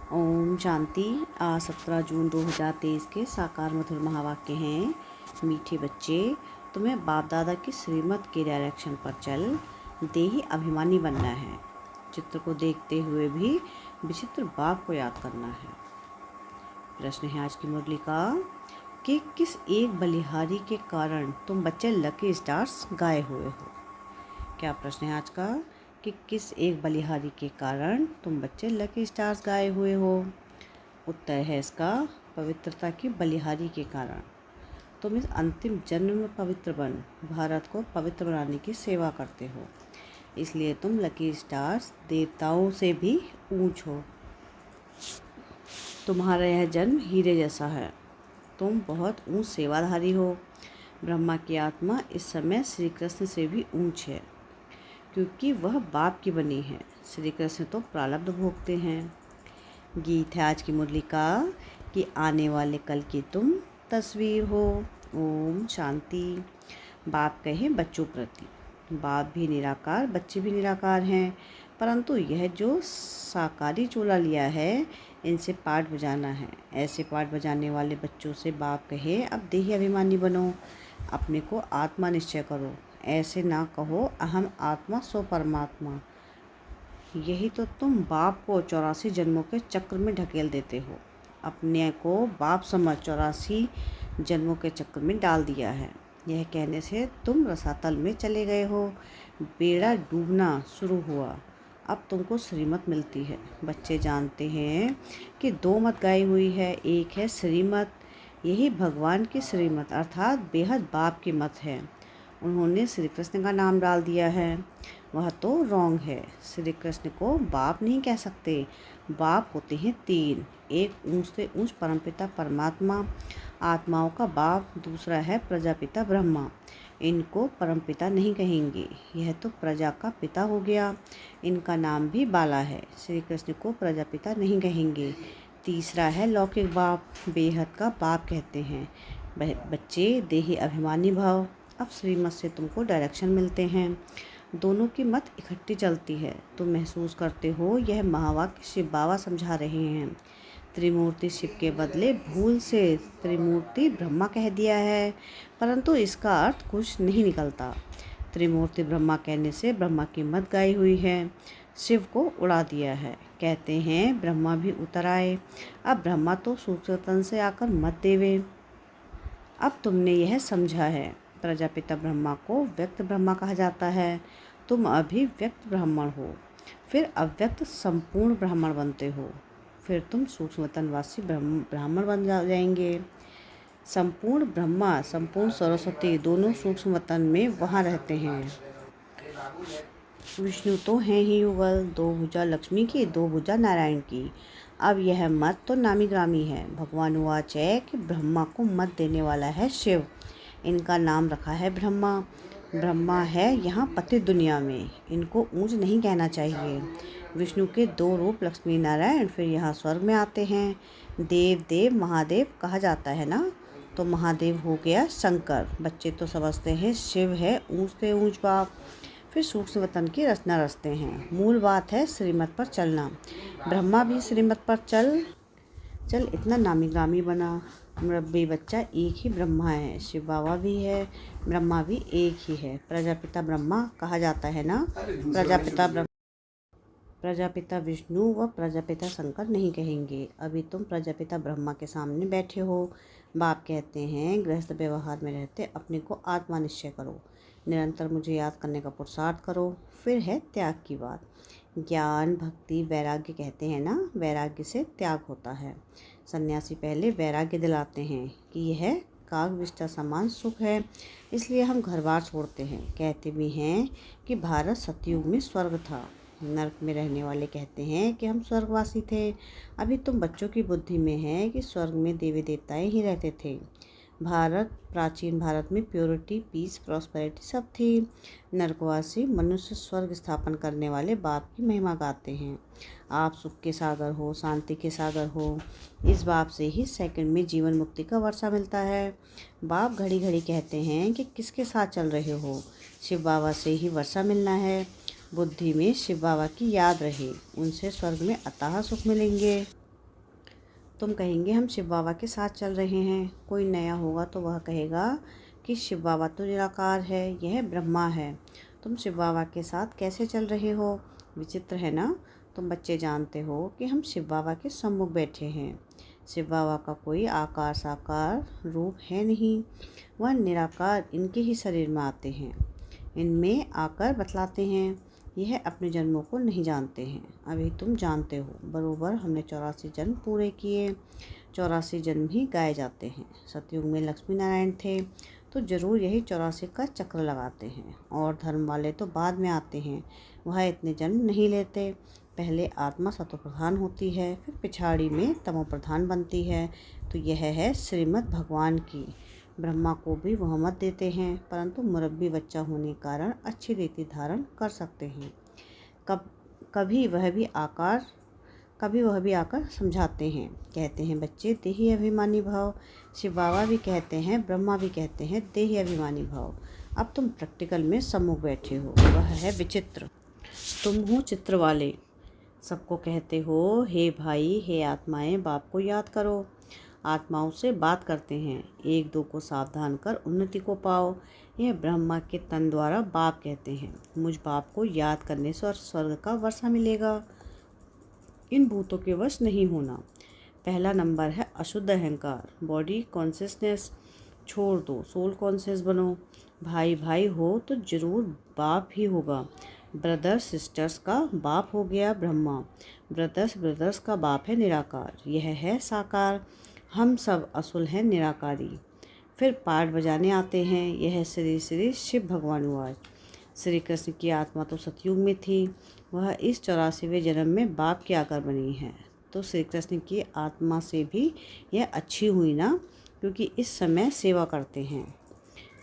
ओम शांति। आज 17 जून 2023 के साकार मधुर महावाक्य हैं। मीठे बच्चे, तुम्हें बाप दादा की श्रीमत के डायरेक्शन पर चल देही अभिमानी बनना है। चित्र को देखते हुए भी विचित्र बाप को याद करना है। प्रश्न है आज की मुरली का कि किस एक बलिहारी के कारण तुम बच्चे लकी स्टार्स गाए हुए हो। क्या प्रश्न है आज का कि किस एक बलिहारी के कारण तुम बच्चे लकी स्टार्स गाए हुए हो। उत्तर है इसका पवित्रता की बलिहारी के कारण। तुम इस अंतिम जन्म में पवित्र बन भारत को पवित्र बनाने की सेवा करते हो, इसलिए तुम लकी स्टार्स देवताओं से भी ऊंच हो। तुम्हारा यह जन्म हीरे जैसा है। तुम बहुत ऊंच सेवाधारी हो। ब्रह्मा की आत्मा इस समय श्री कृष्ण से भी ऊंच है, क्योंकि वह बाप की बनी है। श्री कृष्ण तो प्रारब्ध भोगते हैं। गीत है आज की मुरली का कि आने वाले कल की तुम तस्वीर हो। ओम शांति। बाप कहे बच्चों प्रति, बाप भी निराकार, बच्चे भी निराकार हैं, परंतु यह जो साकारी चोला लिया है, इनसे पाठ बजाना है। ऐसे पाठ बजाने वाले बच्चों से बाप कहे अब देही अभिमानी बनो, अपने को आत्मा निश्चय करो। ऐसे ना कहो अहम आत्मा सो परमात्मा। यही तो तुम बाप को 84 जन्मों के चक्र में ढकेल देते हो। अपने को बाप समझ 84 जन्मों के चक्र में डाल दिया है। यह कहने से तुम रसातल में चले गए हो। बेड़ा डूबना शुरू हुआ। अब तुमको श्रीमत मिलती है। बच्चे जानते हैं कि दो मत गाई हुई है। एक है श्रीमत, यही भगवान की श्रीमत अर्थात बेहद बाप की मत है। उन्होंने श्री कृष्ण का नाम डाल दिया है, वह तो रॉन्ग है। श्री कृष्ण को बाप नहीं कह सकते। बाप होते हैं तीन, एक ऊंच से ऊंच परमपिता परमात्मा, आत्माओं का बाप, दूसरा है प्रजापिता ब्रह्मा। इनको परमपिता नहीं कहेंगे, यह तो प्रजा का पिता हो गया। इनका नाम भी बाला है। श्री कृष्ण को प्रजापिता नहीं कहेंगे। तीसरा है लौकिक बाप, बेहद का बाप कहते हैं। बच्चे देही अभिमानी भाव। अब श्रीमत से तुमको डायरेक्शन मिलते हैं। दोनों की मत इकट्ठी चलती है। तुम महसूस करते हो यह महावाक्य शिव बाबा समझा रहे हैं। त्रिमूर्ति शिव के बदले भूल से त्रिमूर्ति ब्रह्मा कह दिया है, परंतु इसका अर्थ कुछ नहीं निकलता। त्रिमूर्ति ब्रह्मा कहने से ब्रह्मा की मत गाई हुई है, शिव को उड़ा दिया है। कहते हैं ब्रह्मा भी उतर आए। अब ब्रह्मा तो सूक्ष्म से आकर मत देवे। अब तुमने यह समझा है। प्रजापिता ब्रह्मा को व्यक्त ब्रह्मा कहा जाता है। तुम अभी व्यक्त ब्राह्मण हो, फिर अव्यक्त संपूर्ण ब्राह्मण बनते हो, फिर तुम सूक्ष्मतनवासी ब्राह्मण बन जाएंगे। संपूर्ण ब्रह्मा, संपूर्ण सरस्वती दोनों सूक्ष्मतन में वहाँ रहते हैं। विष्णु तो हैं ही युगल, दो भुजा लक्ष्मी की, दो भुजा नारायण की। अब यह मत तो नामी ग्रामी है। भगवान वाच है कि ब्रह्मा को मत देने वाला है शिव। इनका नाम रखा है ब्रह्मा। ब्रह्मा है यहाँ पतित दुनिया में, इनको ऊंच नहीं कहना चाहिए। विष्णु के दो रूप लक्ष्मी नारायण फिर यहाँ स्वर्ग में आते हैं। देव देव महादेव कहा जाता है ना, तो महादेव हो गया शंकर। बच्चे तो समझते हैं शिव है ऊंच से ऊंच बाप, फिर सूक्ष्म वतन की रचना रचते हैं। मूल बात है श्रीमत पर चलना। ब्रह्मा भी श्रीमत पर चल चल इतना नामी ग्रामी बना। मुरब्बी बच्चा एक ही ब्रह्मा है, शिव बाबा भी है, ब्रह्मा भी एक ही है। प्रजापिता ब्रह्मा कहा जाता है ना, प्रजापिता विष्णु व प्रजापिता शंकर नहीं कहेंगे। अभी तुम प्रजापिता ब्रह्मा के सामने बैठे हो। बाप कहते हैं गृहस्थ व्यवहार में रहते अपने को आत्मा निश्चय करो, निरंतर मुझे याद करने का पुरुषार्थ करो। फिर है त्याग की बात। ज्ञान भक्ति वैराग्य कहते हैं ना, वैराग्य से त्याग होता है। सन्यासी पहले वैराग्य दिलाते हैं कि यह काग विष्टा समान सुख है, इसलिए हम घर बार छोड़ते हैं। कहते भी हैं कि भारत सतयुग में स्वर्ग था। नरक में रहने वाले कहते हैं कि हम स्वर्गवासी थे। अभी तुम बच्चों की बुद्धि में है कि स्वर्ग में देवी देवताएं ही रहते थे। प्राचीन भारत में प्योरिटी, पीस, प्रॉस्पेरिटी सब थी। नरकवासी मनुष्य स्वर्ग स्थापन करने वाले बाप की महिमा गाते हैं। आप सुख के सागर हो, शांति के सागर हो। इस बाप से ही सेकंड में जीवन मुक्ति का वर्षा मिलता है। बाप घड़ी घड़ी कहते हैं कि किसके साथ चल रहे हो। शिव बाबा से ही वर्षा मिलना है। बुद्धि में शिव बाबा की याद रहे, उनसे स्वर्ग में अथाह सुख मिलेंगे। तुम कहेंगे हम शिव बाबा के साथ चल रहे हैं। कोई नया होगा तो वह कहेगा कि शिव बाबा तो निराकार है, यह ब्रह्मा है। तुम शिव बाबा के साथ कैसे चल रहे हो? विचित्र है ना। तुम बच्चे जानते हो कि हम शिव बाबा के सम्मुख बैठे हैं। शिव बाबा का कोई आकार साकार रूप है नहीं, वह निराकार इनके ही शरीर में आते हैं, इनमें आकर बतलाते हैं। यह अपने जन्मों को नहीं जानते हैं। अभी तुम जानते हो, बरोबर हमने 84 जन्म पूरे किए। 84 जन्म ही गाए जाते हैं। सतयुग में लक्ष्मी नारायण थे तो जरूर यही 84 का चक्र लगाते हैं। और धर्म वाले तो बाद में आते हैं, वह इतने जन्म नहीं लेते। पहले आत्मा सतो प्रधान होती है, फिर पिछाड़ी में तमो प्रधान बनती है। तो यह है श्रीमद् भगवान की। ब्रह्मा को भी वह मत देते हैं, परंतु मुरब्बी बच्चा होने के कारण अच्छी रीति धारण कर सकते हैं। कभी वह भी आकर समझाते हैं। कहते हैं बच्चे देही अभिमानी भाव। शिव बाबा भी कहते हैं, ब्रह्मा भी कहते हैं देही अभिमानी भाव। अब तुम प्रैक्टिकल में सम्मुख बैठे हो, वह है विचित्र। तुम हो चित्र वाले। सबको कहते हो हे भाई, हे आत्माएं, बाप को याद करो। आत्माओं से बात करते हैं, एक दो को सावधान कर उन्नति को पाओ। यह ब्रह्मा के तन द्वारा बाप कहते हैं। मुझ बाप को याद करने से और स्वर्ग का वर्षा मिलेगा। इन भूतों के वश नहीं होना। पहला नंबर है अशुद्ध अहंकार। बॉडी कॉन्शियसनेस छोड़ दो, सोल कॉन्शियस बनो। भाई भाई हो तो जरूर बाप ही होगा। ब्रदर्स सिस्टर्स का बाप हो गया ब्रह्मा। ब्रदर्स का बाप है निराकार, यह है साकार। हम सब असुल हैं निराकारी। फिर पाठ बजाने आते हैं। यह श्री श्री शिव भगवान हुआ। श्री कृष्ण की आत्मा तो सतयुग में थी, वह इस 84वें जन्म में बाप की आकर बनी है। तो श्री कृष्ण की आत्मा से भी यह अच्छी हुई ना, क्योंकि इस समय सेवा करते हैं।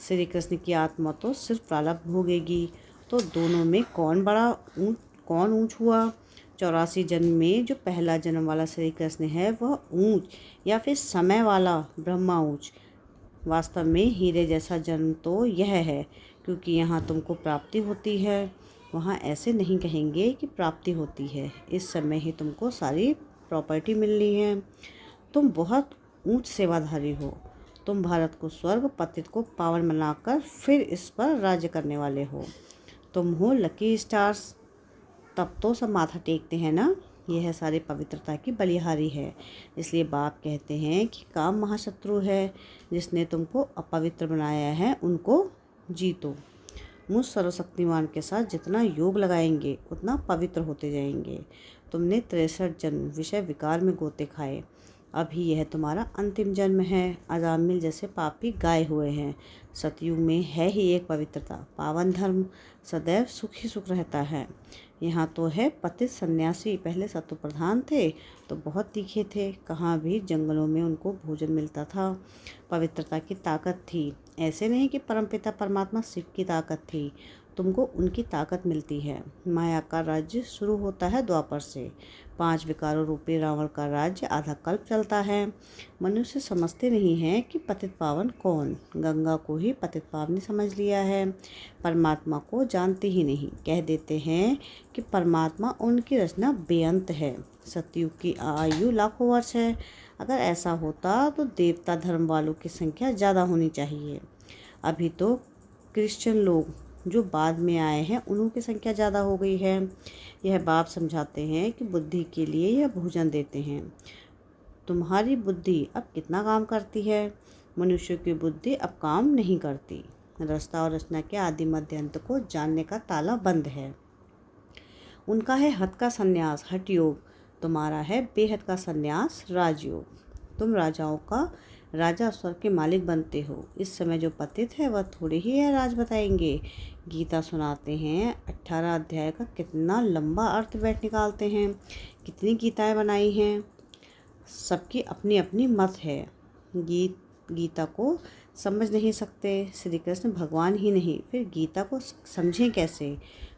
श्री कृष्ण की आत्मा तो सिर्फ प्रारब्ध भोगेगी। तो दोनों में कौन ऊंच हुआ? 84 जन्म में जो पहला जन्म वाला श्री कृष्ण है वह ऊंच, या फिर समय वाला ब्रह्मा ऊंच? वास्तव में हीरे जैसा जन्म तो यह है, क्योंकि यहाँ तुमको प्राप्ति होती है। वहाँ ऐसे नहीं कहेंगे कि प्राप्ति होती है। इस समय ही तुमको सारी प्रॉपर्टी मिलनी है। तुम बहुत ऊंच सेवाधारी हो। तुम भारत को स्वर्ग, पतित को पावन बनाकर फिर इस पर राज्य करने वाले हो। तुम हो लकी स्टार्स। तब तो सब माथा टेकते हैं ना। यह सारी पवित्रता की बलिहारी है। इसलिए बाप कहते हैं कि काम महाशत्रु है। जिसने तुमको अपवित्र बनाया है उनको जीतो। मुझ सर्वशक्तिमान के साथ जितना योग लगाएंगे उतना पवित्र होते जाएंगे। तुमने 63 जन्म विषय विकार में गोते खाए। अभी यह तुम्हारा अंतिम जन्म है। अजामिल जैसे पापी गाए हुए हैं। सतयुग में है ही एक पवित्रता, पावन धर्म सदैव सुख ही सुख रहता है। यहाँ तो है पतित सन्यासी। पहले सत्व प्रधान थे तो बहुत तीखे थे। कहाँ भी जंगलों में उनको भोजन मिलता था। पवित्रता की ताकत थी। ऐसे नहीं कि परमपिता परमात्मा शिव की ताकत थी। तुमको उनकी ताकत मिलती है। माया का राज्य शुरू होता है द्वापर से। 5 विकारों रूपी रावण का राज्य आधा कल्प चलता है। मनुष्य समझते नहीं हैं कि पतित पावन कौन। गंगा को ही पतित पावनी समझ लिया है, परमात्मा को जानते ही नहीं। कह देते हैं कि परमात्मा उनकी रचना बेअंत है। सतयुग की आयु लाखों वर्ष है। अगर ऐसा होता तो देवता धर्म वालों की संख्या ज़्यादा होनी चाहिए। अभी तो क्रिश्चियन लोग जो बाद में आए हैं उन्हों की संख्या ज़्यादा हो गई है। यह बाप समझाते हैं कि बुद्धि के लिए यह भोजन देते हैं। तुम्हारी बुद्धि अब कितना काम करती है? मनुष्य की बुद्धि अब काम नहीं करती। रचना और रचना के आदि मध्य अंत को जानने का ताला बंद है। उनका है हद का संन्यास हठ योग, तुम्हारा है बेहद का संन्यास राजयोग। तुम राजाओं का राजा स्वर्ग के मालिक बनते हो। इस समय जो पतित है वह थोड़े ही है राज बताएंगे। गीता सुनाते हैं। 18 अध्याय का कितना लंबा अर्थ बैठ निकालते हैं। कितनी गीताएं बनाई हैं। सबकी अपनी अपनी मत है। गीता को समझ नहीं सकते। श्री कृष्ण भगवान ही नहीं, फिर गीता को समझें कैसे?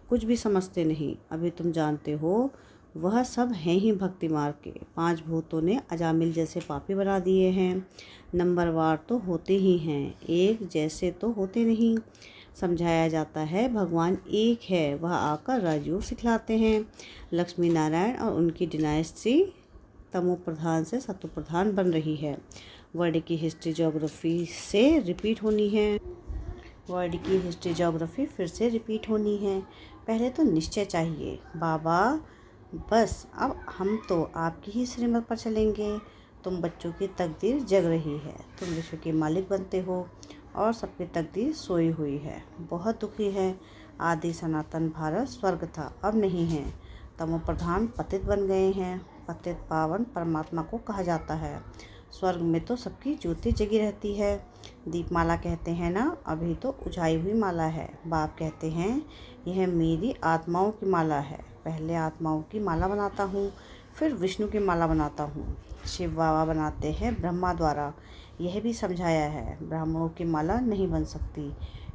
कुछ भी समझते नहीं। अभी तुम जानते हो वह सब हैं ही भक्ति मार्ग के। 5 भूतों ने अजामिल जैसे पापी बना दिए हैं। नंबरवार तो होते ही हैं, एक जैसे तो होते नहीं। समझाया जाता है भगवान एक है, वह आकर राजयोग सिखलाते हैं। लक्ष्मी नारायण और उनकी डिनाइस्टी तमो प्रधान से सतो प्रधान बन रही है। वर्ड की हिस्ट्री ज्योग्राफी से रिपीट होनी है। वर्ड की हिस्ट्री ज्योग्राफी फिर से रिपीट होनी है। पहले तो निश्चय चाहिए। बाबा, बस अब हम तो आपकी ही श्रीमत पर चलेंगे। तुम बच्चों की तकदीर जग रही है। तुम विश्व के मालिक बनते हो और सबकी तकदीर सोई हुई है। बहुत दुखी है। आदि सनातन भारत स्वर्ग था, अब नहीं है। तमो प्रधान पतित बन गए हैं। पतित पावन परमात्मा को कहा जाता है। स्वर्ग में तो सबकी ज्योति जगी रहती है। दीपमाला कहते हैं ना, अभी तो उजाई हुई माला है। बाप कहते हैं यह मेरी आत्माओं की माला है। पहले आत्माओं की माला बनाता हूँ, फिर विष्णु की माला बनाता हूँ। शिव बाबा बनाते हैं ब्रह्मा द्वारा। यह भी समझाया है ब्राह्मणों की माला नहीं बन सकती,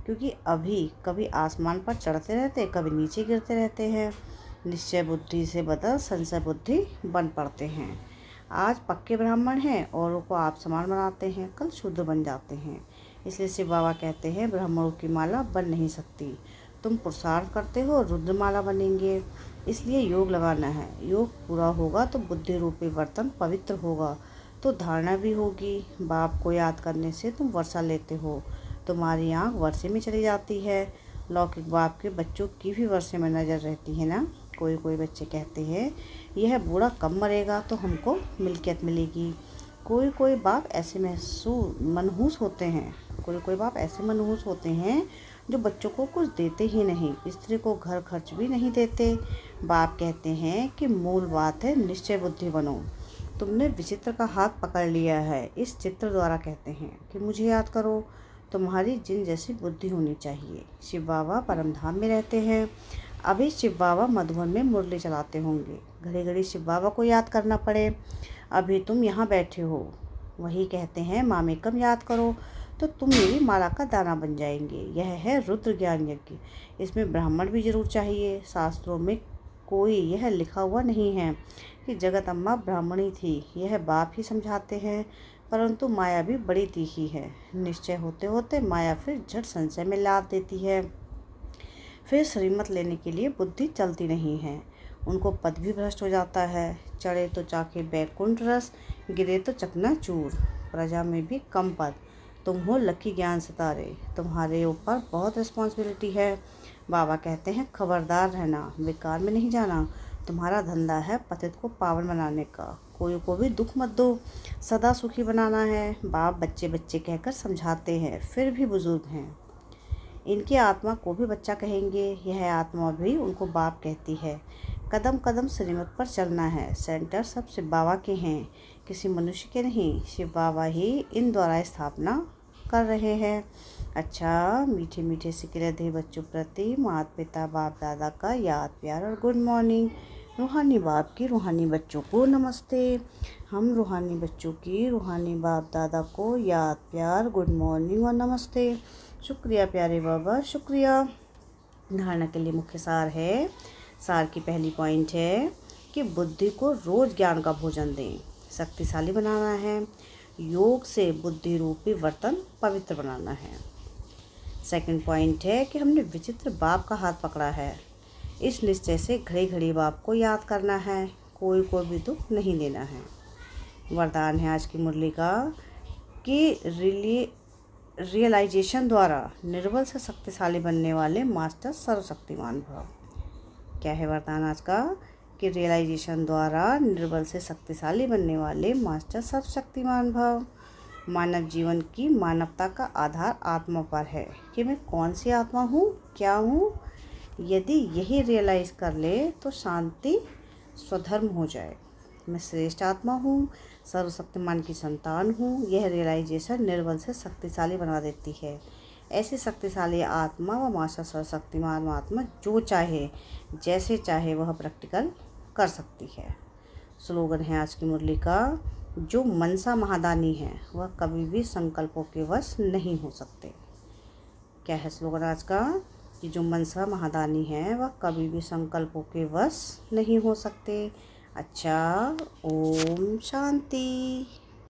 क्योंकि अभी कभी आसमान पर चढ़ते रहते, कभी नीचे गिरते रहते हैं। निश्चय बुद्धि से बदल संशय बुद्धि बन पड़ते हैं। आज पक्के ब्राह्मण हैं, औरों को आप समान बनाते हैं, कल शूद्र बन जाते हैं। इसलिए शिव बाबा कहते हैं ब्राह्मणों की माला बन नहीं सकती। तुम पुरुषार्थ करते हो, रुद्रमाला बनेंगे। इसलिए योग लगाना है। योग पूरा होगा तो बुद्धि रूपी बर्तन पवित्र होगा, तो धारणा भी होगी। बाप को याद करने से तुम वर्षा लेते हो। तुम्हारी आँख वर्षे में चली जाती है। लौकिक बाप के बच्चों की भी वर्षे में नज़र रहती है ना। कोई कोई बच्चे कहते हैं यह बूढ़ा कब मरेगा तो हमको मिल्कियत मिलेगी। कोई कोई बाप ऐसे मनहूस होते हैं। कोई बाप ऐसे मनहूस होते हैं जो बच्चों को कुछ देते ही नहीं, स्त्री को घर खर्च भी नहीं देते। बाप कहते हैं कि मूल बात है निश्चय बुद्धि बनो। तुमने विचित्र का हाथ पकड़ लिया है। इस चित्र द्वारा कहते हैं कि मुझे याद करो। तुम्हारी जिन जैसी बुद्धि होनी चाहिए। शिव बाबा परमधाम में रहते हैं। अभी शिव बाबा मधुबन में मुरली चलाते होंगे। घड़ी घड़ी शिव बाबा को याद करना पड़े। अभी तुम यहाँ बैठे हो। वही कहते हैं माँ कम याद करो तो तुम मेरी माला का दाना बन जाएंगे। यह है रुद्र ज्ञान यज्ञ। इसमें ब्राह्मण भी जरूर चाहिए। शास्त्रों में कोई यह लिखा हुआ नहीं है कि जगत अम्मा ब्राह्मणी थी। यह बाप ही समझाते हैं। परंतु माया भी बड़ी तीखी है। निश्चय होते होते माया फिर झट संशय में लाद देती है। फिर श्रीमत लेने के लिए बुद्धि चलती नहीं है। उनको पद भी भ्रष्ट हो जाता है। चढ़े तो चाके बैकुंठ रस, गिरे तो चकनाचूर। प्रजा में भी कम पद। तुम हो लकी ज्ञान सितारे। तुम्हारे ऊपर बहुत रिस्पॉन्सिबिलिटी है। बाबा कहते हैं खबरदार रहना, विकार में नहीं जाना। तुम्हारा धंधा है पतित को पावन बनाने का। कोई को भी दुख मत दो, सदा सुखी बनाना है। बाप बच्चे बच्चे कहकर समझाते हैं, फिर भी बुजुर्ग हैं। इनकी आत्मा को भी बच्चा कहेंगे। यह आत्मा भी उनको बाप कहती है। कदम कदम श्रीमत पर चलना है। सेंटर सब शिव बाबा के हैं, किसी मनुष्य के नहीं। शिव बाबा ही इन द्वारा स्थापना कर रहे हैं। अच्छा, मीठे मीठे सिक्के दे बच्चों प्रति माता पिता बाप दादा का याद प्यार और गुड मॉर्निंग। रूहानी बाप की रूहानी बच्चों को नमस्ते। हम रूहानी बच्चों की रूहानी बाप दादा को याद प्यार गुड मॉर्निंग और नमस्ते। शुक्रिया प्यारे बाबा, शुक्रिया। धारणा के लिए मुख्य सार है। सार की पहली पॉइंट है कि बुद्धि को रोज ज्ञान का भोजन दें। शक्तिशाली बनाना है। योग से बुद्धि रूपी बर्तन पवित्र बनाना है। सेकंड पॉइंट है कि हमने विचित्र बाप का हाथ पकड़ा है। इस निश्चय से घड़ी घड़ी बाप को याद करना है। कोई को भी दुख नहीं देना है। वरदान है आज की मुरली का कि रियलाइजेशन द्वारा निर्बल से शक्तिशाली बनने वाले मास्टर सर्वशक्तिमान भव। क्या है वरदान आज का कि रियलाइजेशन द्वारा निर्बल से शक्तिशाली बनने वाले मास्टर सर्वशक्तिमान भव। मानव जीवन की मानवता का आधार आत्मा पर है कि मैं कौन सी आत्मा हूँ, क्या हूँ। यदि यही रियलाइज़ कर ले तो शांति स्वधर्म हो जाए। मैं श्रेष्ठ आत्मा हूँ, सर्वशक्तिमान की संतान हूँ। यह रियलाइजेशन निर्बल से शक्तिशाली बना देती है। ऐसी शक्तिशाली आत्मा व मास्टर सर्वशक्तिमान आत्मा जो चाहे जैसे चाहे वह प्रैक्टिकल कर सकती है। स्लोगन है आज की मुरली का, जो मनसा महादानी है वह कभी भी संकल्पों के वश नहीं हो सकते। क्या है स्लोगन आज का कि जो मनसा महादानी है वह कभी भी संकल्पों के वश नहीं हो सकते। अच्छा, ओम शांति।